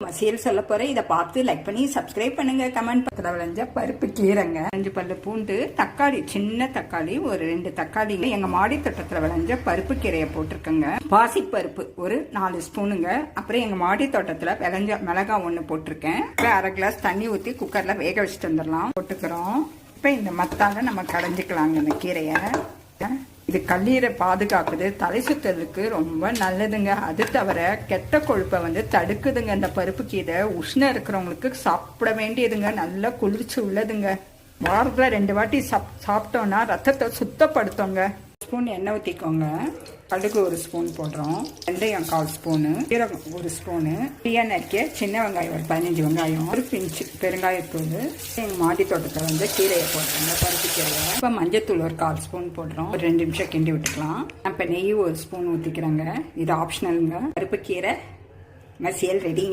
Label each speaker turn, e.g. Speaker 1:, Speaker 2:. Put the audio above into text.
Speaker 1: மசியல் சொல்ல போறேன். இதை பார்த்து லைக் பண்ணி சப்ஸ்கிரைப் பண்ணுங்க. கமெண்ட் பக்கத்தில் விளைஞ்ச பருப்பு கீரைங்க, 5 பல்லு பூண்டு, தக்காளி, சின்ன தக்காளி ஒரு 2 தக்காளி, எங்க மாடி தோட்டத்தில் விளைஞ்ச பருப்பு கீரையை போட்டிருக்கேங்க. பாசி பருப்பு ஒரு 4 ஸ்பூனுங்க. அப்புறம் எங்க மாடி தோட்டத்தில் விளைஞ்ச மிளகாய் 1 போட்டிருக்கேன். 1/2 கிளாஸ் தண்ணி ஊற்றி குக்கர்ல வேக வச்சுட்டு வந்துடலாம். போட்டுக்கிறோம். இப்போ இந்த மத்தால நம்ம கடைஞ்சிக்கலாங்க இந்த கீரையை. இது கல்லீரை பாதுகாக்குது, தலை சுத்தலுக்கு ரொம்ப நல்லதுங்க. அது தவிர கெட்ட கொழுப்பை தடுக்குதுங்க. இந்த பருப்பு கீரை உஷ்ணம் இருக்கிறவங்களுக்கு சாப்பிட வேண்டியதுங்க. நல்ல குளிர்ச்சி உள்ளதுங்க. வாரத்தில் 2 வாட்டி சாப்பிட்டோம்னா ரத்தத்தை சுத்தப்படுத்தோங்க. ஸ்பூன் எண்ணெய் ஊற்றிக்கோங்க. கடுகு 1 ஸ்பூன் போடுறோம். வெந்தயம் 1/4 ஸ்பூனு, சீரகம் 1 ஸ்பூனு, நறுக்கிய சின்ன வெங்காயம் ஒரு 15 வெங்காயம், 1 பிஞ்சு பெருங்காயத்தூள். எங்கள் மாடி தோட்டத்தில் கீரையை போடுறோங்க, பருப்பு கீரையை. இப்போ மஞ்சத்தூள் ஒரு 1/4 ஸ்பூன் போடுறோம். ஒரு 2 நிமிஷம் கிண்டி விட்டுக்கலாம். இப்போ நெய் 1 ஸ்பூன் ஊற்றிக்கிறேங்க. இது ஆப்ஷனலுங்க. பருப்பு கீரை மசியல் ரெடிங்க.